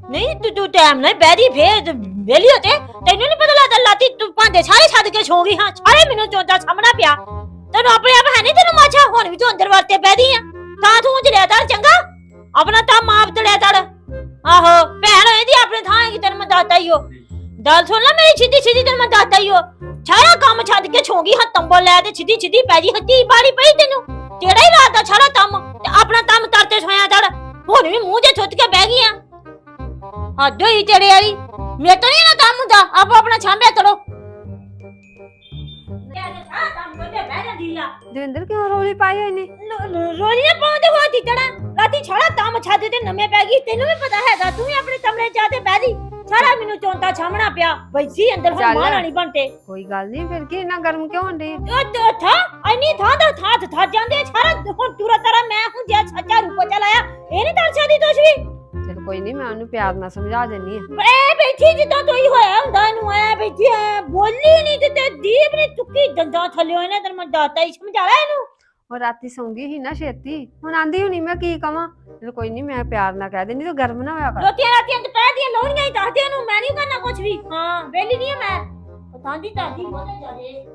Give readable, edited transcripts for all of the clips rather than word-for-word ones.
नहीं तू टाइम नहीं बैठी फिर वेली होते तेनू नहीं पता लगता लाती तू भांडे सारे छੱਡ के सो गई हां सारे मेनू चौंदा सामना पिया तेनू अपने आप है नहीं तेनू माछा हुन भी तू अंदर वरते बैठी है ता तू जलिया कर चंगा अपना ता माप तलिया कर आहो भैन होई अपने थां की तेन मैं दाता ही हो गल सुन ला मेरी सीधी सीधी तेन मैं दाता ही हो सारा काम छੱਡ के सो गई हां तंबल लै ते सीधी सीधी पैजी हत्ती बाड़ी पई तेनू तेरा ही रात दा सारा काम अपना काम करते सोया कर हुन भी मुंह जे छुट के बैठ गई हां हद होई तेरे वाली मैं तो नहीं ना काम हुंदा आप अपना छांबे करो दविंदर क्यों रोली पाई होई ने रोलियां पाਉਂਦੇ ਹੋਤੀ ਤੜਾ ਰਾਤੀ ਛੜਾ ਕੰਮ ਛੱਡ ਤੇ ਨਵੇਂ ਪੈ ਗਈ ਤੈਨੂੰ ਵੀ ਪਤਾ ਹੈਗਾ ਤੂੰ ਵੀ ਆਪਣੇ ਕਮਰੇ ਜਾ ਤੇ ਬਹਿ ਦੀ ਸਾਰਾ ਮੈਨੂੰ ਚੌਂਤਾ ਛਾਮਣਾ ਪਿਆ ਬੈਸੀ ਅੰਦਰ ਹੁਣ ਮਾਂ ਰਾਣੀ ਬਣਤੇ ਕੋਈ ਗੱਲ ਨਹੀਂ ਫਿਰ ਕੀ ਇੰਨਾ ਗਰਮ ਕਿਉਂ ਹੁੰਦੀ ਉਹ ਥਾ ਐਨੀ ਥਾਂ ਦਾ ਥਾ ਜਾਂਦੇ ਸਾਰਾ ਹੁਣ ਤੁਰਾ ਤਰਾ ਮੈਂ ਹੁਣ ਜੇ ਸੱਚਾ ਰੂਪ ਚਲਾਇਆ ਇਹ ਨਹੀਂ ਦੱਸ ਸਕਦੀ ਤੁਸੀਂ ਵੀ ਚਲ ਕੋਈ ਨਹੀਂ ਮੈਂ ਉਹਨੂੰ ਪਿਆਰ ਨਾਲ ਸਮਝਾ ਦਿੰਨੀ ਆ ਐ ਬੈਠੀ ਜਿੱਦਾਂ ਤੋਈ ਹੋਇਆ ਹੁੰਦਾ ਇਹਨੂੰ ਐ ਬੈਠੀ ਐ ਬੋਲੀ ਨਹੀਂ ਤੇ ਦੀਪ ਨੇ ਚੁੱਕੀ ਦੰਦਾਂ ਥੱਲੇ ਇਹਨੇ ਤੈਨੂੰ ਮੈਂ ਦਾਤਾ ਹੀ ਸਮਝਾ ਲੈ ਇਹਨੂੰ ਉਹ ਰਾਤੀ ਸੌਂਗੀ ਸੀ ਨਾ ਛੇਤੀ ਹੁਣ ਆਂਦੀ ਹੁਣੀ ਮੈਂ ਕੀ ਕਵਾਂ ਚਲ ਕੋਈ ਨਹੀਂ ਮੈਂ ਪਿਆਰ ਨਾਲ ਕਹਿ ਦਿੰਦੀ ਤੂੰ ਗਰਮ ਨਾ ਹੋਇਆ ਕਰ ਰਾਤੀਆਂ ਦੁਪਹਿਰ ਦੀਆਂ ਲੋਹੜੀਆਂ ਹੀ ਦੱਸਦੇ ਇਹਨੂੰ ਮੈਂ ਨਹੀਂ ਕਰਨਾ ਕੁਝ ਵੀ ਹਾਂ ਵੇਲੀ ਨਹੀਂ ਮੈਂ ਪਤਾ ਨਹੀਂ ਦਾਦੀ ਬੋਲੇ ਜਾਦੇ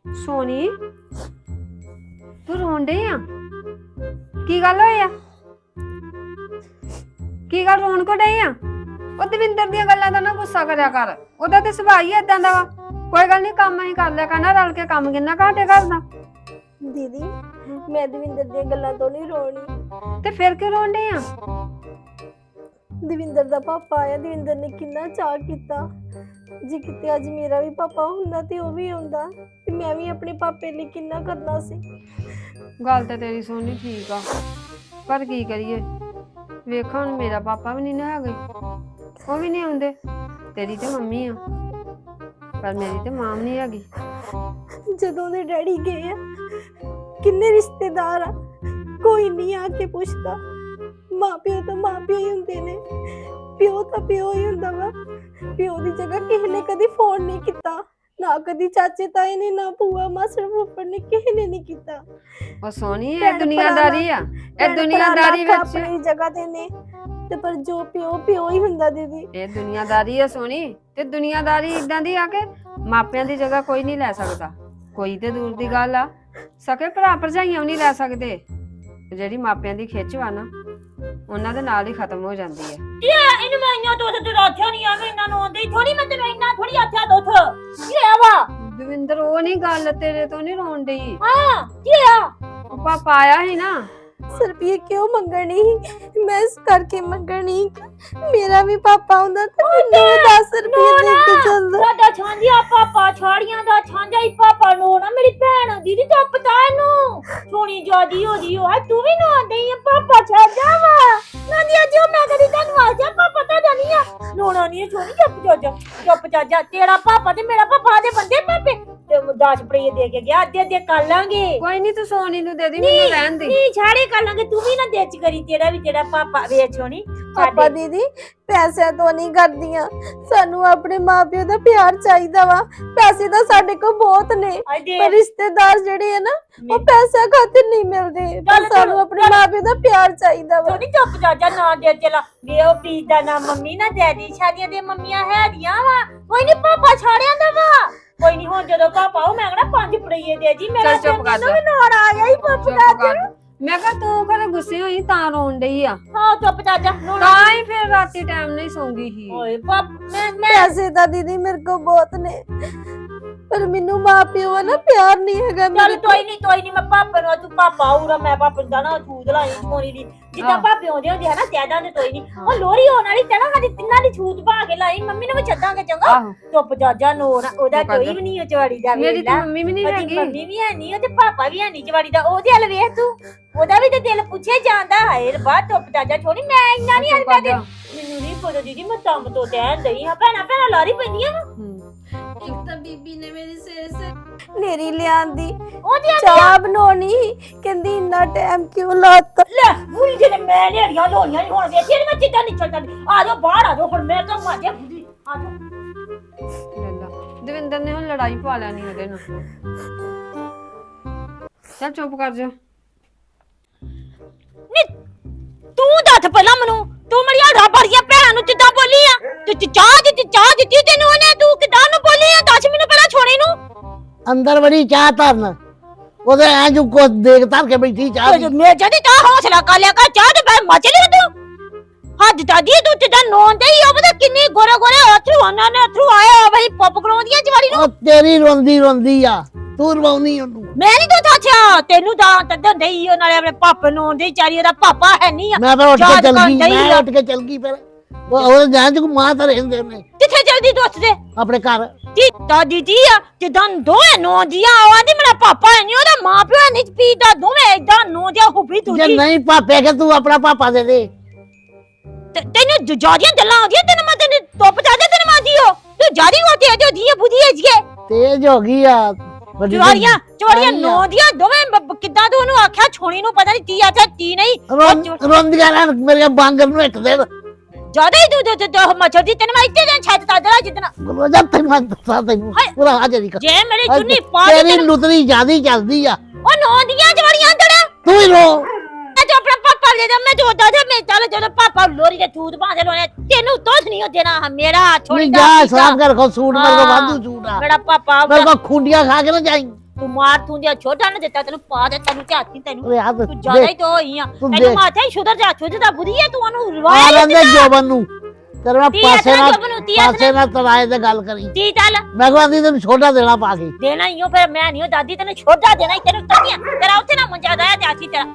ਸੋਨੀ ਤੂੰ ਰੋਂਦੇ ਆ ਕੀ ਗੱਲ ਹੋਈ ਆ ਕੀ ਗੱਲ ਰੋਣ ਕੋ ਡਈ ਆ ਉਹ ਦਵਿੰਦਰ ਦੀਆਂ ਗੱਲਾਂ ਦਾ ਨਾ ਗੁੱਸਾ ਕਰਿਆ ਕਰ ਉਹਦਾ ਤੇ ਸੁਭਾਅ ਹੀ ਏਦਾਂ ਦਾ ਵਾ ਕੋਈ ਗੱਲ ਨਹੀਂ ਕੰਮ ਅਸੀਂ ਕਰ ਲਿਆ ਕਰਨਾ ਰਲ ਕੇ ਕੰਮ ਕਿੰਨਾ ਘਾਟੇ ਕਰਦਾ ਦੀਦੀ ਮੈਂ ਦਵਿੰਦਰ ਦੀਆਂ ਗੱਲਾਂ ਤੋਂ ਨਹੀਂ ਰੋਣੀ ਤੇ ਫਿਰ ਕਿਉਂ ਰੋਂਦੇ ਆ ਦਵਿੰਦਰ ਦਾ ਪਾਪਾ ਆਇਆ ਦਵਿੰਦਰ ਨੇ ਕਿੰਨਾ ਚਾਅ ਕੀਤਾ ਜੇ ਕਿਤੇ ਅੱਜ ਮੇਰਾ ਵੀ ਪਾਪਾ ਹੁੰਦਾ ਤੇ ਉਹ ਵੀ ਆਉਂਦਾ ਤੇ ਮੈਂ ਵੀ ਆਪਣੇ ਪਾਪੇ ਲਈ ਕਿੰਨਾ ਕਰਨਾ ਸੀ ਗੱਲ ਤੇ ਤੇਰੀ ਸੋਨੀ ਠੀਕ ਆ ਪਰ ਕੀ ਕਰੀਏ ਵੇਖਾਂ ਹੁਣ ਮੇਰਾ ਪਾਪਾ ਵੀ ਨਹੀਂ ਨਾ ਹੈਗੇ ਉਹ ਵੀ ਨਹੀਂ ਆਉਂਦੇ ਤੇਰੀ ਤੇ ਮੰਮੀ ਆ ਪਰ ਮੇਰੀ ਤੇ ਮਾਂ ਨਹੀਂ ਹੈਗੀ ਜਦੋਂ ਦੇ ਡੈਡੀ ਗਏ ਆ ਕਿੰਨੇ ਰਿਸ਼ਤੇਦਾਰ ਆ ਕੋਈ ਨਹੀਂ ਆ ਕੇ ਪੁੱਛਦਾ ਮਾਪਿਓ ਤਾਂ ਮਾਪਿਓ ਹੀ ਹੁੰਦੇ ਨੇ ਪਿਓ ਤਾਂ ਪਿਓ ਹੀ ਹੁੰਦਾ ਵਾ ਪਿਓ ਦੀ ਜਗ੍ਹਾ ਕਿਸੇ ਨੇ ਕਦੀ ਫੋਨ ਨਹੀਂ ਕੀਤਾ ਨਾ ਕਦੀ ਚਾਚੇ ਤਾਏ ਨੇ ਨਾ ਭੂਆ ਮਾਸੜ ਫੁੱਫੜ ਨੇ ਕਿਸੇ ਨੇ ਨਹੀਂ ਕੀਤਾ ਉਹ ਸੋਨੀ ਇਹ ਦੁਨੀਆਦਾਰੀ ਆ ਇਹ ਦੁਨੀਆਦਾਰੀ ਵਿੱਚ ਆਪਣੀ ਜਗ੍ਹਾ ਤੇ ਨੇ ਤੇ ਪਰ ਜੋ ਪਿਓ ਪਿਓ ਹੀ ਹੁੰਦਾ ਦੀਦੀ ਇਹ ਦੁਨੀਆਦਾਰੀ ਆ ਸੋਨੀ ਤੇ ਦੁਨੀਆਦਾਰੀ ਇਦਾਂ ਦੀ ਆ ਕਿ ਮਾਪਿਆਂ ਦੀ ਜਗ੍ਹਾ ਕੋਈ ਨਹੀਂ ਲੈ ਸਕਦਾ ਕੋਈ ਤੇ ਦੂਰ ਦੀ ਗੱਲ ਆ ਸਕੇ ਭਰਾ ਭਰਜਾਈਆਂ ਵੀ ਨਹੀਂ ਲੈ ਸਕਦੇ ਜਿਹੜੀ ਮਾਪਿਆਂ ਦੀ ਖਿੱਚ ਵਾ ਨਾ ਉਹਨਾਂ ਦੇ ਨਾਲ ਹੀ ਖਤਮ ਹੋ ਜਾਂਦੀ ਹੈ ਇਹਨੂੰ ਮੈਂ ਇੰਨਾ ਤੋਂ ਤੇ ਰਾਖਿਆ ਨਹੀਂ ਆਵੇਂ ਇਹਨਾਂ ਨੂੰ ਆਉਂਦੇ ਥੋੜੀ ਮੈਂ ਤੈਨੂੰ ਇੰਨਾ ਥੋੜੀ ਆਖਿਆ ਦੁੱਧ ਕੀ ਆ ਵਾ ਦਵਿੰਦਰ ਉਹ ਨਹੀਂ ਗੱਲ ਤੇਰੇ ਤੋਂ ਨਹੀਂ ਰੋਣ ਡਈ ਹਾਂ ਕੀ ਆ ਉਹ ਪਾਪਾ ਆਇਆ ਸੀ ਨਾ ਰੁਪਈਏ ਕਿਉਂ ਮੰਗਣੀ ਮੈਂ ਇਸ ਕਰਕੇ ਮੰਗਣੀ ਮੇਰਾ ਵੀ ਪਾਪਾ ਹੁੰਦਾ ਤੇ ਮੈਨੂੰ 10 ਰੁਪਏ ਦੇ ਕੇ ਚੱਲਦਾ ਸਾਡਾ ਛਾਂਜਿਆ ਪਾਪਾ ਛਾੜੀਆਂ ਦਾ ਛਾਂਜਾ ਹੀ ਪਾਪਾ ਨੂੰ ਨਾ ਮੇਰੀ ਭੈਣ ਦੀਦੀ ਤਾਂ ਪਤਾ ਇਹਨੂੰ ਸੋਣੀ ਜਿਆਦੀ ਹੋ ਜੀ ਉਹ ਤੂੰ ਵੀ ਨਾ ਆਂਦੀ ਆ ਪਾਪਾ ਛਾਂਜਾ ਵਾ ਨਾਨੀ ਅੱਜ ਮੈਂ ਕਦੀ ਤੈਨੂੰ ਆਖਿਆ ਪਾਪਾ ਤਾਂ ਨਹੀਂ ਆ ਨੋਣਾ ਨਹੀਂ ਛੋਣੀ ਚੁੱਪ ਜਾ ਤੇਰਾ ਪਾਪਾ ਤੇ ਮੇਰਾ ਪਾਪਾ ਦੇ ਬੰਦੇ ਪਾਪੇ ਤੇ 10 ਰੁਪਏ ਦੇ ਕੇ ਗਿਆ ਅੱਧੇ ਕਰ ਲਾਂਗੇ ਕੋਈ ਨਹੀਂ ਤੂੰ ਸੋਨੀ ਨੂੰ ਦੇ ਦੇ ਮੈਨੂੰ ਰਹਿਣ ਦੇ ਨਹੀਂ ਛਾੜੇ ਕਰ ਲਾਂਗੇ ਤੂੰ ਵੀ ਨਾ ਦੇਚ ਕਰੀ ਤੇਰਾ ਵੀ ਤੇਰਾ ਪਾਪਾ ਵੇਚ ਹੋਣੀ ਪਾਪਾ ਦੀਦੀ ਪੈਸਿਆਂ ਤੋਂ ਨਹੀਂ ਕਰਦੀਆਂ ਸਾਨੂੰ ਆਪਣੇ ਮਾਪਿਓ ਦਾ ਪਿਆਰ ਚਾਹੀਦਾ ਵਾ ਪੈਸੇ ਤਾਂ ਸਾਡੇ ਕੋਲ ਬਹੁਤ ਨੇ ਪਰ ਰਿਸ਼ਤੇਦਾਰ ਜਿਹੜੇ ਆ ਨਾ ਉਹ ਪੈਸਾ ਖਾਤਰ ਨਹੀਂ ਮਿਲਦੇ ਪਰ ਸਾਨੂੰ ਆਪਣੇ ਮਾਪਿਓ ਦਾ ਪਿਆਰ ਚਾਹੀਦਾ ਵਾ ਥੋੜੀ ਚੁੱਪ ਜਾ ਨਾ ਦੇ ਚਲਾ ਵੇ ਉਹ ਪ੍ਰੀਤ ਦਾ ਨਾ ਮੰਮੀ ਨਾ ਡੈਡੀ ਸ਼ਾਦੀਆਂ ਦੇ ਮੰਮੀਆਂ ਹੈਗੀਆਂ ਵਾ ਕੋਈ ਨਹੀਂ ਪਾਪਾ ਛਾੜਿਆਂ ਦਾ ਵਾ ਕੋਈ ਨਹੀਂ ਹੁਣ ਜਦੋਂ ਪਾਪਾ ਉਹ ਮੈਂ ਕਹਣਾ 5 ਰੁਪਏ ਦੇ ਜੀ ਮੇਰਾ ਚੁੱਪ ਕਰ ਜਾ ਨਾਲ ਆ ਗਿਆ ਹੀ ਪਾਪਾ ਮੈਂ ਕਿਹਾ ਤੂੰ ਘਰੇ ਗੁੱਸੇ ਹੋਈ ਤਾਂ ਰੋਣ ਡਈ ਆ ਹਾਂ ਚੁੱਪ ਜਾ ਤਾਂ ਹੀ ਫਿਰ ਰਾਤੀ ਟਾਈਮ ਨਹੀਂ ਸੌਂਗੀ ਸੀ ਓਏ ਪਾਪ ਮੈਂ ਪੈਸੇ ਤਾਂ ਦੀਦੀ ਮੇਰੇ ਕੋਲ ਬਹੁਤ ਨੇ ਪਰ ਮੈਨੂੰ ਮਾਪਿਓ ਨਾ ਪਿਆਰ ਨਹੀਂ ਹੈਗਾ ਚੱਲ ਕੋਈ ਨਹੀਂ ਮੈਂ ਪਾਪਾ ਨੂੰ ਤੂੰ ਪਾਪਾ ਆਉਰਾ ਮੈਂ ਪਾਪਾ ਦਾ ਨਾ ਛੂਤ ਲਾਈ ਛੋਣੀ ਦੀ ਜਿੱਦਾਂ ਭਾਪੇ ਆਉਂਦੇ ਹੁੰਦੇ ਆ ਨਾ ਤਿਆਦਾਂ ਦੇ ਕੋਈ ਨਹੀਂ ਉਹ ਲੋਰੀ ਹੋਣ ਵਾਲੀ ਤੇ ਨਾ ਸਾਡੀ ਤਿੰਨਾਂ ਦੀ ਛੂਤ ਪਾ ਕੇ ਲਾਈ ਮੰਮੀ ਨੂੰ ਵੀ ਛੱਡਾਂਗੇ ਚੰਗਾ ਚੁੱਪ ਜਾ ਨੋਰ ਉਹਦਾ ਕੋਈ ਵੀ ਨਹੀਂ ਚਵਾੜੀ ਦਾ ਮੇਰੀ ਤਾਂ ਮੰਮੀ ਵੀ ਨਹੀਂ ਹੈਗੀ ਮੰਮੀ ਵੀ ਹੈ ਨਹੀਂ ਤੇ ਪਾਪਾ ਵੀ ਹੈ ਨਹੀਂ ਚਵਾੜੀ ਦਾ ਉਹਦੇ ਹਲ ਵੇਖ ਤੂੰ ਉਹਦਾ ਵੀ ਤੇ ਦਿਲ ਪੁੱਛੇ ਜਾਂਦਾ ਹਾਏ ਬਾਤ ਚੁੱਪ ਜਾ ਛੋਣੀ ਮੈਂ ਇੰਨਾ ਨਹੀਂ ਹਲ ਕਰਦੇ ਮੈਨੂੰ ਨਹੀਂ ਪਤਾ ਦੀਦੀ ਮੈਂ ਤੰਮ ਤੋਂ ਕਹਿਣ ਦਈ ਹਾਂ ਭੈਣਾ ਲਾਰੀ ਪੈਂਦੀਆਂ ਵਾ ਇੱਕ ਤਾਂ ਬੀਬੀ ਨੇ ਮੇਰੀ ਸਿਰ ਨੇਰੀ ਲਿਆਂਦੀ ਉਹਦੀ ਚਾਹ ਬਣਾਉਣੀ ਕਹਿੰਦੀ ਇੰਨਾ ਟਾਈਮ ਕਿਉਂ ਲਾਤਾ ਲੈ ਪੂਰੀ ਜਿਹੜੇ ਮੈਂ ਨੇੜੀਆਂ ਲੋਈਆਂ ਹੁਣ ਵੇਖੀ ਮੈਂ ਚਿੱਟਾ ਨਿਕਲ ਜਾਂਦੀ ਆ ਜਾ ਬਾਹਰ ਆ ਜਾ ਹੁਣ ਮੈਂ ਤਾਂ ਮਾਜੇ ਆ ਜਾ ਲੜਾਈ ਪਾ ਲੈਣੀ ਉਹਦੇ ਨਾਲ। ਚੱਲ ਚੁੱਪ ਕਰ ਜਾ। ਨੀ ਤੂੰ ਦੱਸ ਪਹਿਲਾਂ ਮੈਨੂੰ, ਤੂੰ ਮੇਰੀਆਂ ਰੱਬੜੀਆਂ ਭੈਣਾਂ ਨੂੰ ਕਿੱਦਾਂ ਬੋਲੀ ਆ? ਤੇ ਚਾਹ ਦਿੱਤੀ ਤੈਨੂੰ ਉਹਨੇ, ਤੂੰ ਕਿੱਦਾਂ ਨੂੰ ਬੋਲੀ ਆ? ਦੱਸ ਮੈਨੂੰ ਪਹਿਲਾਂ ਛੋਣੀ ਨੂੰ। ਅੰਦਰ ਬੜੀ ਚਾਹ ਧਰਨ ਉਹਦੇ ਐ ਜੋ ਕੋ ਦੇਖ ਧਰ ਕੇ ਬੈਠੀ ਚਾਹ ਦੀ। ਮੈਂ ਜਦੀ ਤਾਂ ਹੌਸਲਾ ਕਰ ਲਿਆ ਕਰ, ਚਾਹ ਤੇ ਬੈ ਮਚ ਲਿਆ ਤੂੰ। ਹੱਦ ਦਾਦੀ ਤੂੰ ਤੇ ਨੋਂ ਦੇ ਹੀ ਉਹ ਪਤਾ ਕਿੰਨੀ ਗੋਰੇ ਗੋਰੇ ਅਥਰੂ ਉਹਨਾਂ ਨੇ ਅਥਰੂ ਆਇਆ ਬਈ ਪੱਪ ਕਰਾਉਂਦੀਆਂ ਜਵਾਰੀ ਨੂੰ। ਉਹ ਤੇਰੀ ਰੋਂਦੀ ਆ, ਤੂੰ ਰਵਾਉਣੀ ਉਹਨੂੰ। ਮੈਂ ਨਹੀਂ ਤੂੰ ਦੱਸਿਆ ਤੈਨੂੰ ਤਾਂ ਤੱਦਾਂ ਦੇਈ ਉਹ ਨਾਲੇ ਆਪਣੇ ਪਾਪੇ ਨੂੰ ਦੇ ਚਾਰੀ ਉਹਦਾ ਪਾਪਾ ਹੈ ਨਹੀਂ ਆ। ਮੈਂ ਫਿਰ ਉੱਠ ਕੇ ਯਾਦ ਚੱਲ ਕਰ ਗਈ, ਡਈ ਮੈਂ ਆ। ਉੱਠ ਕੇ ਚੱਲ ਗਈ ਫਿਰ ਉਹ ਜਾਨ ਚ ਮਾਂ ਤਾਂ ਰਹਿੰਦੇ ਨੇ ਕਿੱਥੇ ਜਲਦੀ ਦੋਸਤ ਦੇ ਆਪਣੇ ਘਰ। ਤੀ ਦਾਦੀ ਜੀ ਆ ਜਿੱਦਾਂ ਦੋਵੇਂ ਨੋਂ ਦੀਆਂ ਆਵਾਂਦੀ ਮੇਰਾ ਪਾਪਾ ਹੈ ਨਹੀਂ, ਉਹਦਾ ਮਾਂ ਪਿਓ ਨਹੀਂ ਪੀਦਾ, ਦੋਵੇਂ ਏਦਾਂ ਨੋਂ ਦੀਆਂ ਹੁਬੀ ਜੇ ਤੁਜੀ। ਨਹੀਂ ਪਾਪੇ ਕੇ ਤੂੰ ਆਪਣਾ ਪਾਪਾ ਦੇ ਦੇ। ਤੈਨੂੰ ਜਿਆਦੀਆਂ ਗੱਲਾਂ ਆਉਂਦੀਆਂ, ਤੈਨੂੰ ਮੈਂ ਤੈਨੂੰ ਟੁੱਪ ਜਾਦੇ ਤੈਨੂੰ ਮਾਦੀ ਹੋ ਤੂੰ ਜਿਆਦੀ ਹੋਤੀ ਹੈ ਜੋ ਦੀਆਂ ਬੁਧੀ ਹੈ ਜੀ ਤੇਜ ਹੋ ਗਈ ਆ ਵੱਡੀ ਚੋਰੀਆਂ ਆਈ ਆ। ਨੋਂ ਦੀਆਂ ਦੋਵੇਂ ਕਿੱਦਾਂ ਤੂੰ ਉਹਨੂੰ ਆਖਿਆ ਛੋਣੀ ਨੂੰ ਪਤਾ ਨਹੀਂ ਤੀ ਆਖਿਆ ਤੀ ਨਹੀਂ ਰੋਂਦੀਆਂ ਰਹਿਣ ਮੇਰੀਆਂ ਬਾਂਗਰ ਨੂੰ ਇੱਕ ਦਿਨ ਜਿਆਦਾ ਹੀ ਤੂੰ ਮੱਛਰ ਦੀ ਤੈਨੂੰ ਮੈਂ ਇੱਥੇ ਦਿਨ ਛੱਡ ਤਾ ਦਰਾ ਜਿੱਦਣਾ ਰੋਜ਼ਾ ਤੈਨੂੰ ਦੱਸਾਂ ਤੈਨੂੰ ਪੂਰਾ ਹਾਜ਼ਰੀ ਕਰ। ਜੇ ਮੇਰੀ ਚੁੰਨੀ ਪਾ ਦੇ ਤੇਰੀ ਲੁਤਰੀ ਜਿਆਦੀ ਚੱਲਦੀ ਆ। ਉਹ ਨੋਂ ਦੀਆਂ ਜਵਾਰੀਆਂ ਅੰਦਰ ਤੂੰ ਹੀ ਰੋ। ਮੈਂ ਜੋ ਆਪਣਾ ਪਾਪਾ ਦੇ ਦਾ ਮੈਂ ਜੋ ਦਾਦਾ ਮੈਂ ਚੱਲ ਜਦੋਂ ਪਾਪਾ ਲੋਰੀ ਦੇ ਤੂਤ ਬਾਂਦੇ ਲੋਨੇ ਤੈਨੂੰ ਤੋਸ ਨਹੀਂ ਹੋ ਦੇਣਾ ਮੇਰਾ ਛੋਟੀ ਨਹੀਂ ਜਾ ਸਾਫ ਕਰ ਕੋ ਸੂਟ ਮੇਰੇ ਕੋ ਵਾਧੂ ਸੂਟ ਆ। ਮੇਰਾ ਪਾਪਾ ਮੇਰੇ ਕੋ ਖੁੰਡੀਆਂ ਖਾ ਕੇ ਨਾ ਜਾਈ। ਤੂੰ ਮਾਰ ਤੂੰ ਦਿਆ ਛੋਟਾ ਨਾ ਦਿੱਤਾ ਤੈਨੂੰ ਪਾ ਦੇ ਤੈਨੂੰ ਝਾਤੀ ਤੈਨੂੰ ਓਏ ਆ ਤੂੰ ਜ਼ਿਆਦਾ ਹੀ ਤੋਂ ਹੋਈ ਆ ਤੂੰ ਤੈਨੂੰ ਦੇਖ। ਮਾਥੇ ਸੁਧਰ ਜਾ ਸੁਧਦਾ ਬੁਰੀ ਹੈ ਤੂੰ ਉਹਨੂੰ ਆ ਰਵਾਇਆ ਰੰਦੇ ਜੋਬਨ ਨੂੰ ਤੇਰੇ ਨਾਲ ਤੀਆ ਪਾਸੇ ਤੇਰਾ ਨਾਲ ਜੋਬਨ ਨੂੰ, ਤੀਆ ਪਾਸੇ ਨਾਲ ਤਰਾਏ ਤੇ ਗੱਲ ਕਰੀ। ਤੀ ਚੱਲ ਮੈਂ ਕੋ ਆਂਦੀ ਤੈਨੂੰ ਛੋਟਾ ਦੇਣਾ ਪਾ ਕੇ। ਦੇਣਾ ਹੀ ਹੋ ਫਿਰ ਮੈਂ ਨਹੀਂ ਦਾਦੀ ਤੈਨੂੰ ਛੋਟਾ ਦੇਣਾ ਹੀ ਤੈਨੂੰ ਤੱਤੀਆਂ ਤੇਰਾ ਉੱਥੇ ਨਾ ਮੁੰਜਾ ਦਾਇਆ ਜਾਸੀ ਤੇਰਾ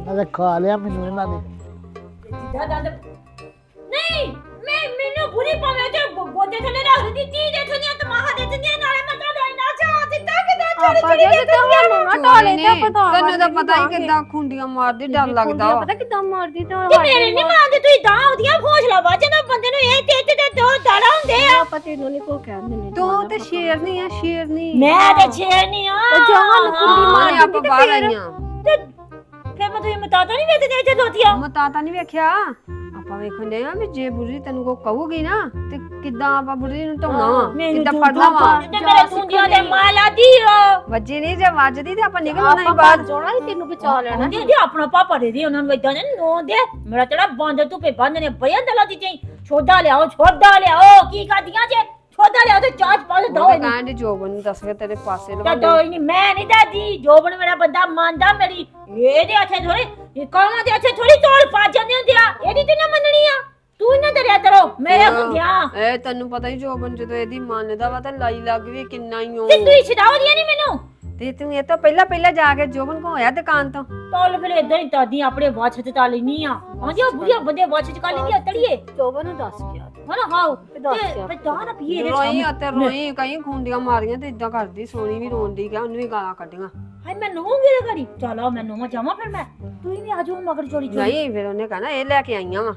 ਮੈਂ ਤਾਂ ਖਾ ਲਿਆ ਮੈਨੂੰ ਇਹਨਾਂ ਨੇ। ਜਿੱਦਾਂ ਦੰਦ ਨਹੀਂ ਮੈਨੂੰ ਬੁਰੀ ਪਾਵੇ ਤੇ ਗੋਦੇ ਥੱਲੇ ਰੱਖ ਦਿੱਤੀ ਦੇ ਥੋੜੀਆਂ ਤਮਾਹਾ ਦੇ ਦਿੰਦੀਆਂ ਨਾਲੇ ਮੈਂ ਤਾਂ ਇੰਨਾ ਚਾਹ ਦਿੱਤਾ ਕਿ ਆਪਾਂ ਜੇ ਕਿਤੇ ਸਾਨੂੰ ਨਾ ਟਾਲੇ ਤੇ ਪਤਾ ਤੈਨੂੰ ਤਾਂ ਪਤਾ ਹੀ ਕਿੱਦਾਂ ਖੁੰਡੀਆਂ ਮਾਰਦੀ ਡਰ ਲੱਗਦਾ ਵਾ। ਪਤਾ ਕਿੱਦਾਂ ਮਾਰਦੀ ਤਾਂ ਤੇ ਮੇਰੇ ਨਹੀਂ ਮਾਰਦੇ ਤੁਸੀਂ ਤਾਂ ਉਹਦੀਆਂ ਹੌਸਲਾ ਵੱਜਦਾ ਬੰਦੇ ਨੂੰ ਇਹ ਤੇ ਦੋ ਦਾੜਾ ਹੁੰਦੇ ਆ। ਆਪਾਂ ਤੈਨੂੰ ਨਹੀਂ ਕੋ ਕਹਿੰਦੇ ਨੇ ਤੂੰ ਤੇ ਸ਼ੇਰਨੀ ਆ ਸ਼ੇਰਨੀ। ਮੈਂ ਤੇ ਛੇੜਨੀ ਆ ਉਹ ਜਵਾਨ ਕੁੰਡੀ ਮਾਰ ਹਾਂ, ਆਪਾਂ ਬਾਹਰ ਆਈਆਂ। ਫਿਰ ਮੈਂ ਤੁਸੀਂ ਮਤਾਤਾ ਨਹੀਂ ਵੇਚਦੇ ਇੱਥੇ ਦੋਤੀਆਂ ਮਤਾ ਤਾਂ ਨਹੀਂ ਵੇਖਿਆ ਆਪਾਂ ਵੇਖਣ ਦੇ ਆ ਵੀ ਜੇ ਬੁਰੀ ਤੈਨੂੰ ਕੋ ਕਹੂਗੀ ਨਾ ਤੇ ਕਿੱਦਾਂ ਆਪਾਂ ਬੁਰੀ ਨੂੰ ਢਾਉਣਾ ਵਾ ਕਿੱਦਾਂ ਫੜਨਾ ਵਾ। ਤੇ ਮੇਰੇ ਸੁੰਦੀਆਂ ਦੇ ਮਾਲਾ ਦੀ ਵੱਜੀ ਨਹੀਂ ਜੇ ਵੱਜਦੀ ਤੇ ਆਪਾਂ ਨਿਕਲਣਾ ਹੀ ਆਪਾਂ ਬਾਹਰ। ਬਾਹਰ ਜਾਣਾ ਹੀ ਤੈਨੂੰ ਬਚਾ ਲੈਣਾ ਦੇ ਦੇ ਆਪਣਾ ਪਾਪਾ ਦੇ ਦੇ ਉਹਨਾਂ ਨੂੰ ਇਦਾਂ ਨੇ ਨੋ ਦੇ ਮੇਰਾ ਤੇਰਾ ਬੰਦ ਧੁੱਪੇ ਬੰਦ ਨੇ ਬੜਿਆ ਦਲਾ ਦੀ ਚਾਈ ਛੋਡਾ ਲਿਆਓ ਕੀ ਕਰਦੀਆਂ ਜੇ ਛੋਡਾ ਲਿਆਓ ਤੇ ਚਾਚ ਪਾ ਦੋ ਉਹ ਕਹਿੰਦੇ ਜੋਬਨ ਨੂੰ ਦੱਸ ਕੇ ਤੇਰੇ ਪਾਸੇ ਲਵਾ ਦੋ ਨਹੀਂ ਮੈਂ ਨਹੀਂ ਦਾਦੀ ਜੋਬਨ ਮੇਰਾ ਬੰਦਾ ਮੰਨਦਾ ਮੇਰੀ ਇਹਦੇ ਹੱਥੇ ਥੋੜੀ ਇਹ ਕਾਵਾਂ ਦੇ ਹੱਥੇ ਥੋੜੀ ਤੋੜ ਪਾ ਜਾਂਦੇ ਹੁੰਦੇ ਆ ਇਹਦੀ ਤੇ ਨਾ ਮੰਨਣੀ ਆ ਤੂੰ ਨਾ ਦਰਿਆ ਕਰੋ ਮੇਰੇ ਹੁੰਦਿਆਂ ਇਹ ਤੈਨੂੰ ਪਤਾ ਹੀ ਜੋਬਨ ਜਦੋਂ ਇਹਦੀ ਮੰਨਦਾ ਵਾ ਤਾਂ ਲਾਈ ਲੱਗ ਵੀ ਕਿੰਨਾ ਹੀ ਤੇ ਉਹ ਤੂੰ ਛਡਾਉ ਦੀਆਂ ਨਹੀਂ ਮੈਨੂੰ ਤੇ ਤੂੰ ਇਹ ਤੋਂ ਪਹਿਲਾਂ ਜਾ ਕੇ ਜੋਬਨ ਕੋ ਹੋਇਆ ਦੁਕਾਨ ਤੋਂ ਤੋਲ ਫਿਰ ਇਦਾਂ ਹੀ ਦਾਦੀ ਆਪਣੇ ਵਾਛ ਤੇ ਤਾ ਲੈਣੀ ਆ ਹਾਂਜੀ ਉਹ ਬੁੜੀਆਂ ਬੰਦੇ ਵਾਛ ਚ ਕਰ ਲੈਂਦੀ ਆ ਤੜੀਏ ਜੋਬਨ ਨੂੰ ਦੱਸ ਗਿਆ ਹਨਾ ਹਾਓ ਦੱਸ ਤੇ ਕੇ ਤਾਂ ਨਾ ਪੀਏ ਦੇ ਰੋਈ ਅਤੇ ਰੋਈ ਕਈ ਖੁੰਡੀਆਂ ਮਾਰੀਆਂ ਤੇ ਇਦਾਂ ਕਰਦੀ ਸੋਣੀ ਵੀ ਰੋਂਦੀ ਗਿਆ ਉਹਨੂੰ ਵੀ ਗਾਲਾਂ ਕੱਢੀਆਂ। ਹਾਏ ਮੈਂ ਨੋਂਗੇ ਦੇ ਘਰੀ ਚਲੋ ਮੈਂ ਨੋਂ ਜਾਵਾਂ ਫਿਰ ਮੈਂ ਤੂੰ ਵੀ ਆਜੋ ਮਗਰ ਚੋਰੀ ਨਹੀਂ ਫਿਰ ਉਹਨੇ ਕਹਣਾ ਇਹ ਲੈ ਕੇ ਆਈਆਂ ਵਾ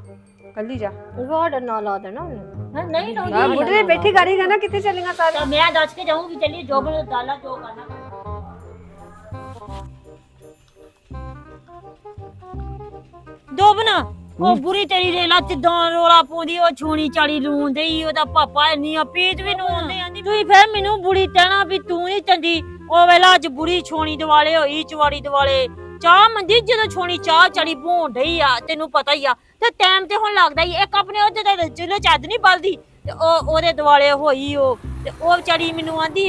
ਕੱਲੀ ਜਾ। ਤੁਹਾਡਾ ਨਾਂ ਲਾ ਦੇਣਾ ਉਹਨੇ ਨਹੀਂ ਆ ਨੋਂਗੀ ਬੁੱਢੀ ਬੈਠੀ ਗਾੜੀ ਕਹਿੰਦਾ ਕਿੱਥੇ ਚੱਲੀਆਂ ਸਾਰੇ। ਤਾਂ ਮੈਂ ਦੱਸ ਕੇ ਜਾਊਂਗੀ ਚੱਲੀ ਜੋਬ ਦਾਲਾ ਜੋ ਕਰਨਾ ਦੋਬਨਾ ਉਹ ਬੁਰੀ ਤੇਰੀ ਰੇਲਾ ਤਿੱਦਾਂ ਰੋਲਾ ਪਾਉਂਦੀ ਉਹ ਛੋਣੀ ਚਾੜੀ ਲੂਣ ਦੇਈ ਉਹਦਾ ਪਾਪਾ ਇੰਨੀ ਪੀਤ ਵੀ ਨੂੰ ਆਉਂਦੇ ਆਂਦੀ ਤੁਸੀਂ ਫਿਰ ਮੈਨੂੰ ਬੁਰੀ ਕਹਿਣਾ ਵੀ ਤੂੰ ਹੀ ਚੰਦੀ ਉਹ ਵੇਲਾ ਅੱਜ ਬੁਰੀ ਛੋਣੀ ਦਿਵਾਲੇ ਹੋਈ ਚਵਾੜੀ ਦਿਵਾਲੇ ਚਾਹ ਮੰਦੀ ਜਦੋਂ ਛੋਣੀ ਚਾਹ ਚੜੀ ਭੋਣ ਡਈ ਆ ਤੈਨੂੰ ਪਤਾ ਹੀ ਆ ਤੇ ਟਾਈਮ ਤੇ ਹੁਣ ਲੱਗਦਾ ਹੀ ਇੱਕ ਆਪਣੇ ਉਹਦੇ ਤੇ ਚੁੱਲ੍ਹੇ ਚੱਦ ਨਹੀਂ ਬਲਦੀ ਤੇ ਉਹ ਉਹਦੇ ਦਿਵਾਲੇ ਹੋਈ ਉਹ ਤੇ ਉਹ ਵਿਚਾਰੀ ਮੈਨੂੰ ਆਂਦੀ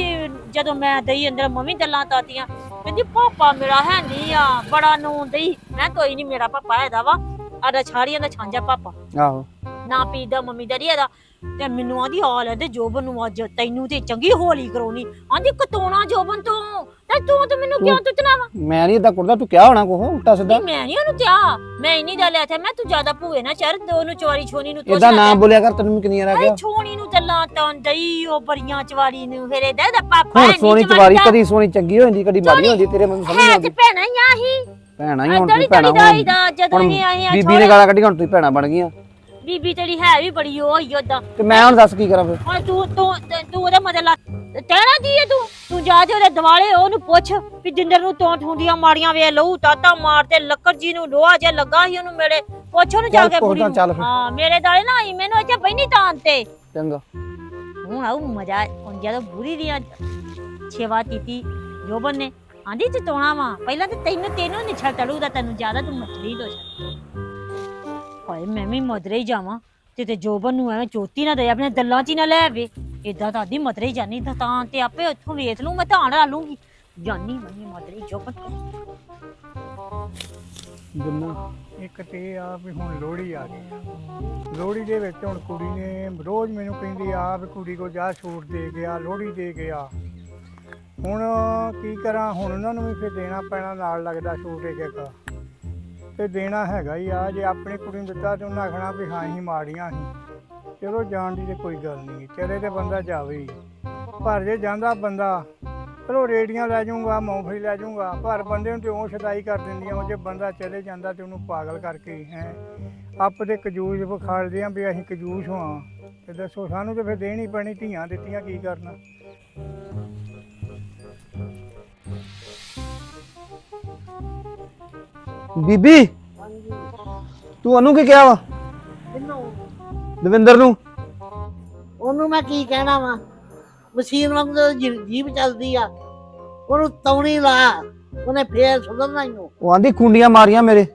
ਜਦੋਂ ਮੈਂ ਦਈ ਅੰਦਰ ਮੰਮੀ ਗੱਲਾਂ ਤਾਤੀਆਂ ਕਹਿੰਦੀ ਪਾਪਾ ਮੇਰਾ ਹੈ ਨਹੀਂ ਆ ਬੜਾ ਨੂੰ ਦਈ ਮੈਂ ਕੋਈ ਨਹੀਂ ਮੇਰਾ ਪਾਪਾ ਹੈਦਾ ਵਾ ਆਡਾ ਛਾੜੀਆਂ ਦਾ ਛਾਂਜਾ ਪਾਪਾ ਆਹੋ ਨਾ ਪੀਦਾ ਮੰਮੀ ਡੈਡੀ ਇਹਦਾ ਤੇ ਮੈਨੂੰ ਆਂਦੀ ਹਾਲ ਤੇ ਜੋਬਨ ਨੂੰ ਅੱਜ ਤੈਨੂੰ ਤੇ ਚੰਗੀ ਹੋਲੀ ਕਰਾਉਣੀ ਆਂਦੀ ਕਤੋਣਾ ਜੋਬਨ ਤੋਂ ਤੇ ਤੂੰ ਤੇ ਮੈਨੂੰ ਕਿਉਂ ਤੁੱਤਣਾ ਵਾ ਮੈਂ ਨਹੀਂ ਇਦਾਂ ਕੁੜਦਾ ਤੂੰ ਕਿਹਾ ਹੋਣਾ ਕੋਹ ਉਲਟਾ ਸਿੱਧਾ। ਮੈਂ ਨਹੀਂ ਉਹਨੂੰ ਕਿਹਾ ਮੈਂ ਇੰਨੀ ਗੱਲ ਇੱਥੇ ਮੈਂ ਤੂੰ ਜ਼ਿਆਦਾ ਭੂਏ ਨਾ ਚੜ ਉਹਨੂੰ ਚਵਾਰੀ ਛੋਣੀ ਨੂੰ ਇਦਾਂ ਨਾ ਬੋਲਿਆ ਕਰ ਤੈਨੂੰ ਕਿੰਨੀਆਂ ਰਹਿ ਗਿਆ। ਛੋਣੀ ਨੂੰ ਚੱਲਾਂ ਤਾਂ ਦਈ ਉਹ ਬੜੀਆਂ ਚਵਾਰੀ ਨੂੰ ਫਿਰ ਇਹਦਾ ਪਾਪਾ ਹੁਣ ਸੋਨੀ ਚਵਾਰੀ ਕਦੀ ਸੋਨੀ ਚੰਗੀ ਹੋ ਜਾਂਦੀ ਕਦੀ ਮਾੜੀ ਹੋ ਜਾਂਦੀ ਤੇਰੇ ਮੈਨੂੰ ਸਮਝ ਨਹੀਂ ਹੈ ਆਉਂਦੀ। ਤੇ ਭੈਣਾ ਹੀ ਆ ਹੀ ਭੈਣਾ ਹੀ ਹੁਣ ਤੜੀ ਤੂੰ ਭੈਣਾ ਤੜੀ ਦਾ ਜਦੋਂ ਹੁਣ ਇਹ ਆਏ ਆ ਬੀਬੀ ਨੇ ਗਾਲਾਂ ਕੱਢੀਆਂ ਹੁਣ ਤੂੰ ਭੈਣਾ ਬਣ ਗਈਆਂ। ਬੀਬੀ ਤੇਰੀ ਹੈ ਵੀ ਬੜੀ ਉਹ ਹੀ ਉਦਾਂ ਤੇ ਮੈਂ ਹੁਣ ਦੱਸ ਕੀ ਕਰਾਂ ਫਿਰ। ਹੁਣ ਤੂੰ ਉਹਦੇ ਮਦਦ ਲਾ ਕਹਿਣਾ ਕੀ ਹੈ ਤੂੰ ਜਾ ਕੇ ਉਹਦੇ ਦਿਵਾਲੇ ਉਹਨੂੰ ਪੁੱਛ ਵੀ ਜਿੰਦਰ ਨੂੰ ਤੋਂ ਠੁੰਡੀਆਂ ਮਾਰੀਆਂ ਵੇ ਲਹੂ ਤਾਤਾ ਮਾਰ ਤੇ ਲੱਕੜ ਜੀ ਨੂੰ ਲੋਹਾ ਜੇ ਲੱਗਾ ਸੀ ਉਹਨੂੰ ਮੇਰੇ ਪੁੱਛ ਉਹਨੂੰ ਜਾ ਕੇ ਚੱਲ ਬੁੜੀ ਚੱਲ ਫਿਰ। ਹਾਂ ਮੇਰੇ ਦਾਲੇ ਨਾ ਆਈ ਮੈਨੂੰ ਇੱਥੇ ਬੈਣੀ ਤਾਂ ਤੇ ਚੰਗਾ ਹੁਣ ਆਉ ਮਜ਼ਾ ਹੁਣ ਜਦੋਂ ਬੁਰੀ ਦੀ ਛੇਵਾ ਕੀਤੀ ਜੋਬਨ ਨੇ ਆਂਦੀ ਚਤੋਣਾ ਵਾ ਪਹਿਲਾਂ ਤੇ ਤੈਨੂੰ ਨਿਛਲ ਤੜੂਦਾ ਤੈਨੂੰ ਜ਼ਿਆਦਾ ਤੂੰ ਮਛਲੀ ਦੋ ਹਾਏ ਮੈਂ ਵੀ ਮਦਰੇ ਹੀ ਜਾਵਾਂ ਤੇ ਜੋਬਨ ਨੂੰ ਐਵੇਂ ਚੋਤੀ ਨਾ ਦੇ ਆਪਣੇ ਦੱਲਾਂ 'ਚ ਹੀ ਨਾ ਲੈ ਆਵੇ ਏਦਾਂ ਤਾਂ ਆਦੀ ਮਦਰੇ ਹੀ ਜਾਨੀ ਤਾਂ ਤੇ ਆਪੇ ਉੱਥੋਂ ਵੇਖ ਲੂੰ ਮੈਂ ਧਾਨ ਲਾ ਲੂੰਗੀ ਜਾਨੀ ਮੈਂ ਮਦਰੇ ਜੋਬਨ ਗੰਨਾ ਇੱਕ ਤੇ ਇਹ ਆ ਵੀ ਹੁਣ ਲੋਹੜੀ ਆ ਗਈ ਆ। ਲੋਹੜੀ ਦੇ ਵਿੱਚ ਹੁਣ ਕੁੜੀ ਨੇ ਰੋਜ਼ ਮੈਨੂੰ ਕਹਿੰਦੀ ਆ ਵੀ ਕੁੜੀ ਕੋ ਜਾ ਛੂਟ ਦੇ ਗਿਆ ਲੋਹੜੀ ਦੇ ਗਿਆ ਹੁਣ ਕੀ ਕਰਾਂ ਹੁਣ ਉਹਨਾਂ ਨੂੰ ਵੀ ਫਿਰ ਦੇਣਾ ਪੈਣਾ ਨਾਲ ਲੱਗਦਾ ਛੂਟ ਇੱਕ ਤੇ ਦੇਣਾ ਹੈਗਾ ਹੀ ਆ ਜੇ ਆਪਣੀ ਕੁੜੀ ਨੂੰ ਦਿੱਤਾ ਤੇ ਉਹਨਾਂ ਆਖਣਾ ਵੀ ਹਾਂ ਹੀ ਮਾੜੀਆਂ ਸੀ ਚਲੋ ਜਾਣ ਦੀ ਤੇ ਕੋਈ ਗੱਲ ਨਹੀਂ ਚਲੇ ਤੇ ਬੰਦਾ ਜਾਵੇ ਹੀ ਪਰ ਜੇ ਜਾਂਦਾ ਬੰਦਾ ਚਲੋ ਰੇੜੀਆਂ ਲੈ ਜਾਊਂਗਾ ਮੂੰਗਫਲੀ ਲੈ ਜਾਊਂਗਾ ਪਰ ਬੰਦੇ ਨੂੰ ਤੇ ਉਹ ਸ਼ਦਾਈ ਕਰ ਦਿੰਦੀਆਂ ਉਹ ਜੇ ਬੰਦਾ ਚਲੇ ਜਾਂਦਾ ਤੇ ਉਹਨੂੰ ਪਾਗਲ ਕਰਕੇ ਹੈ ਆਪ ਦੇ ਕਜੂਸ ਵਿਖਾਲਦੇ ਆ ਵੀ ਅਸੀਂ ਕਜੂਸ ਹਾਂ ਤੇ ਦੱਸੋ ਸਾਨੂੰ ਤੇ ਫਿਰ ਦੇਣੀ ਪੈਣੀ ਧੀਆਂ ਦਿੱਤੀਆਂ ਕੀ ਕਰਨਾ ਬੀਬੀ ਤੂੰ ਉਹਨੂੰ ਕੀ ਕਿਹਾ ਵਾ ਦਵਿੰਦਰ ਨੂੰ ਉਹਨੂੰ ਮੈਂ ਕੀ ਕਹਿਣਾ ਵਾ ਮਸ਼ੀਨ ਵਾਂਗੂ ਤਾਂ ਜੀਭ ਚੱਲਦੀ ਆ ਉਹਨੂੰ ਤੌਣੀ ਲਾ ਉਹਨੇ ਫੇਰ ਸੁਧਰਨਾ ਹੀ ਉਹ ਆਂਦੀ ਖੁੰਡੀਆਂ ਮਾਰੀਆਂ ਮੇਰੇ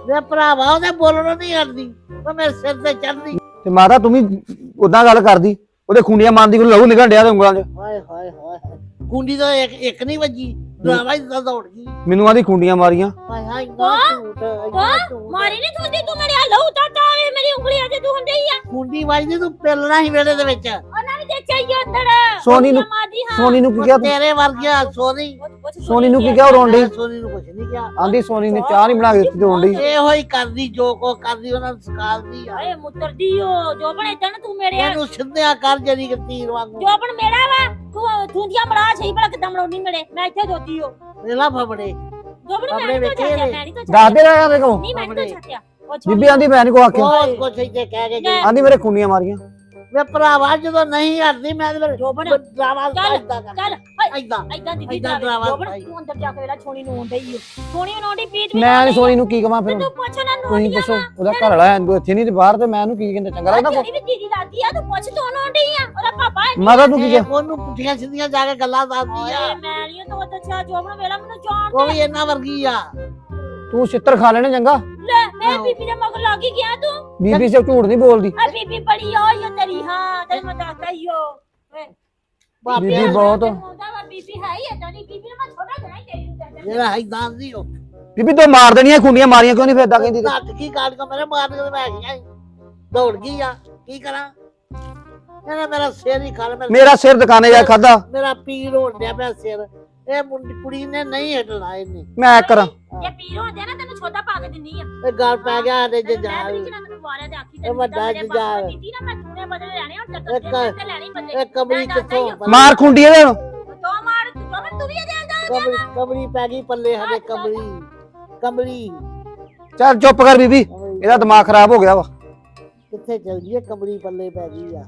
ਵੇ ਭਰਾਵਾ ਉਹਦੇ ਬੋਲਣੋਂ ਨਹੀਂ ਹਟਦੀ ਉਹ ਮੇਰੇ ਸਿਰ ਤੇ ਚੜਦੀ ਤੇ ਮਾਤਾ ਤੂੰ ਵੀ ਉਦਾਂ ਗੱਲ ਕਰਦੀ ਉਹਦੇ ਖੁੰਡੀਆਂ ਮਾਰਨ ਦੀ ਕੋਈ ਲਹੂ ਨਿਕਲ ਡਿਆ ਤੇ ਉਂਗਲਾਂ 'ਚ ਹਾਏ ਹਾਏ ਹਾਏ ਕੁੰਡੀ ਤਾਂ ਇੱਕ ਨਹੀਂ ਵੱਜੀ ਡਰਾਵਾ ਹੀ ਤਾਂ ਦੌੜ ਗਈ ਮੈਨੂੰ ਆਂਦੀ ਖੁੰਡੀਆਂ ਮਾਰੀਆਂ ਹਾਏ ਹਾਏ ਇੰਨਾ ਝੂਠ ਇੰਨਾ ਝੂਠ ਮਾਰੀ ਨਹੀਂ ਤੁੰਦੀ ਤੂੰ ਮੇਰੇ ਲਹੂ ਤਾਂ ਵੇ ਮੇਰੀ ਉਂਗਲੀਆਂ ਤੇ ਤੂੰ ਹੁੰਦੀ ਆ ਕੁੰਡੀ ਵੱਜਦੀ ਤੂੰ ਪਿਲਣਾ ਸੀ ਵੇੜੇ ਦੇ ਵਿੱਚ ਉਹਨਾਂ ਵੀ ਦੇਖਿਆ ਹੀ ਅੰਦਰ ਸੋਨੀ ਨੂੰ ਮਾਦੀ ਹਾਂ ਸੋਨੀ ਨੂੰ ਕੀ ਕਿਹਾ ਤੂੰ ਤੇਰੇ ਵਰਗਿਆ ਸੋਨੀ ਸੋਨੀ ਨੂੰ ਕੀ ਕਿਹਾ ਉਹ ਰੋਣ ਡਈ ਸੋਨੀ ਨੂੰ ਕੁਛ ਨਹੀਂ ਕਿਹਾ ਆਂਦੀ ਸੋਨੀ ਨੇ ਚਾਹ ਨਹੀਂ ਬਣਾ ਕੇ ਦਿੱਤੀ ਤੇ ਰੋਣ ਡਈ ਇਹੋ ਹੀ ਕਰਦੀ ਜੋ ਕੋ ਕਰਦੀ ਉਹਨਾਂ ਨੂੰ ਸਿਖਾਉਂਦੀ ਆ ਏ ਮੁੱਤਰਦੀ ਓ ਜੋਬਨ ਇਦਾਂ ਨਾ ਤੂੰ ਮੇਰੇ ਇਹਨੂੰ ਸਿੱਧਿਆ ਕਰ ਜਰੀ ਕਿ ਤੀਰ ਵਾਂਗੂ ਜੋਬਨ ਮੇਰਾ ਵਾ ਤੂੰ ਥੁੰਦੀਆਂ ਮੜਾ ਸਹੀ ਭਲਾ ਕਿਦਾਂ ਮੜਾਉਣੀ ਮਿਲੇ ਮੈਂ ਇੱਥੇ ਦੋਤੀ ਓ ਵੇਲਾ ਫਬੜੇ ਜੋਬਨ ਆਪਣੇ ਮੈਂ ਨਹੀਂ ਵੇਖੇ ਚਾਹਿਆ ਨੇ। ਮੈਂ ਨਹੀਂ ਤਾਂ ਦੱਸ ਦੇ ਰਿਹਾ ਦੇਖੋ ਨਹੀਂ ਮੈਂ ਨਹੀਂ ਤਾਂ ਚਾਹਿਆ ਬੀਬੀ ਆਂਦੀ ਮੈਂ ਨਹੀਂ ਕੋ ਆਖਿਆ ਬਹੁਤ ਕੁਛ ਇੱਥੇ ਕਹਿ ਕੇ ਗਈ ਆਂਦੀ ਮੇਰੇ ਖੁੰਡੀਆਂ ਮਾਰੀਆਂ ਵੇ ਭਰਾਵਾ ਜਦੋਂ ਨਹੀਂ ਹਟਦੀ ਮੈਂ ਤੇ ਜੋਬਨ ਡਰਾਵਾ ਚੱਲ, ਇਦਾਂ ਕਰ ਚੱਲ ਇਦਾਂ ਇਦਾਂ ਦੀ ਏਦਾਂ ਡਰਾਵਾ ਜੋਬਨ ਪਾਈ। ਤੂੰ ਅੰਦਰ ਜਾ ਕੇ ਵੇਲਾ ਛੋਣੀ ਨੂੰ ਆਉਂਦਾ ਹੀ ਓ ਛੋਣੀ ਨੂੰ ਆਉਂਦੀ ਪੀਤ ਮੈਂ ਨੀ ਸੋਨੀ ਨੂੰ ਕੀ ਕਵਾਂ ਫਿਰ ਤੂੰ ਪੁੱਛ ਨਾ ਤੁਸੀਂ ਨੋਟੀਆਂ ਪੁੱਛੋ ਉਹਦਾ ਘਰ ਵਾਲਾ ਐਂਦੂ ਇੱਥੇ ਨਹੀਂ ਤੇ ਬਾਹਰ ਤੇ ਮੈਂ ਉਹਨੂੰ ਕੀ ਕਹਿੰਦਾ ਚੰਗਾ ਲੱਗਦਾ ਤੇਰੀ ਵੀ ਦੀਦੀ ਲੱਗਦੀ ਆ ਤੂੰ ਪੁੱਛ ਤੂੰ ਆਉਂਦੀ ਆ ਉਹਦਾ ਪਾਪਾ ਹੈ ਮਾਤਾ ਤੂੰ ਕੀ ਕਿਹਾ ਉਹਨੂੰ ਪੁੱਠੀਆਂ ਸਿੱਧੀਆਂ ਜਾ ਕੇ ਗੱਲਾਂ ਦੱਸਦੀ ਆ ਓਏ ਮੈਂ ਨਹੀਂ ਤੂੰ ਅੱਛਾ ਜੋਬਨ ਵੇਲਾ ਮੈਨੂੰ ਜਾਣ ਉਹ ਵੀ ਇਹਨਾਂ ਵਰਗੀ ਆ ਤੂੰ ਛਿੱਤਰ ਖਾ ਲੈਣੇ ਚੰਗਾ ਲੈ ਮੈਂ ਬੀਬੀ ਦੇ ਮਗਰ ਲੱਗ ਹੀ ਗਿਆ ਤੂੰ ਬੀਬੀ ਸੇ ਝੂਠ ਨਹੀਂ ਬੋਲਦੀ ਆ ਬੀਬੀ ਬੜੀ ਹੋਈ ਓ ਤੇਰੀ ਹਾਂ ਤੇਰੀ ਮੈਂ ਦੱਸਦਾ ਹੀ ਓ ਬੀਬੀ ਬਹੁਤ ਬੀਬੀ ਹੈ ਹੀ ਏਦਾਂ ਦੀ ਬੀਬੀ ਨੂੰ ਮੈਂ ਛੋਟਾ ਜਿਹਾ ਹੀ ਤੇਰੀ ਨੂੰ ਕਹਿੰਦਾ ਜਿਹੜਾ ਇਦਾਂ ਦੀ ਉਹ ਬੀਬੀ ਤੂੰ ਮਾਰ ਦੇਣੀਆਂ ਖੁੰਡੀਆਂ ਮਾਰੀਆਂ ਕਿਉਂ ਨਹੀਂ ਫਿਰ ਏਦਾਂ ਕਹਿੰਦੀ ਨੱਟ ਕੀ ਕਾਟ ਕੇ ਮੇਰੇ ਮਾਰਨ ਕੇ ਮੈਂ ਗਿਆ ਦੌੜ ਗਈ ਆ ਕੀ ਕਰਾਂ ਇਹਨੇ ਮੇਰਾ ਸਿਰ ਹੀ ਖਾ ਲਿਆ ਮੇਰਾ ਸਿਰ ਦੁਕਾਨੇ ਜਾ ਖਾਦਾ ਮੇਰਾ ਪੀੜ ਹੋਣ ਡਿਆ ਪਿਆ ਸਿਰ ਇਹ ਮੁੰਡੀ ਕੁੜੀ ਨੇ ਨਹੀਂ ਹਟਣਾ ਇਹਨੇ ਮੈਂ ਕਰਾਂ ਜੇ ਪੀਰ ਹੁੰਦੇ ਨਾ ਤੈਨੂੰ ਛੋਟਾ ਪਾ ਕੇ ਦਿੰਨੀ ਆ ਇਹ ਗੱਲ ਪੈ ਗਿਆ ਸਾਡੇ ਮੈਂ ਜਜਾਲ ਵੀ ਜਿਹਨਾਂ ਤੈਨੂੰ ਵਾਰਿਆ ਤੇ ਆਖੀ ਇਹ ਵੱਡਾ ਜਜਾਲ ਕੀਤੀ ਨਾ ਮੈਂ ਚੂਨੇ ਬਦਲੇ ਲੈਣੇ ਹੁਣ ਇੱਕ- ਤੇ ਲੈਣੀ ਬੰਦੇ ਇਹ ਕਬਰੀ ਕਿੱਥੋਂ ਮਾਰ ਖੁੰਡੀ ਇਹਦੇ ਹੁਣ ਦੋ ਮਾਰ ਤੂੰ ਵੀ ਇਹਦੇ ਅੰਦਰ ਕਬਰੀ ਪੈ ਗਈ ਪੱਲੇ ਸਾਡੇ ਕਬਰੀ ਚੱਲ ਚੁੱਪ ਕਰ ਬੀਬੀ ਇਹਦਾ ਦਿਮਾਗ ਖਰਾਬ ਹੋ ਗਿਆ ਵਾ ਕਿੱਥੇ ਚਲ ਗਈ ਕਬਰੀ ਪੱਲੇ ਪੈ ਗਈ ਆ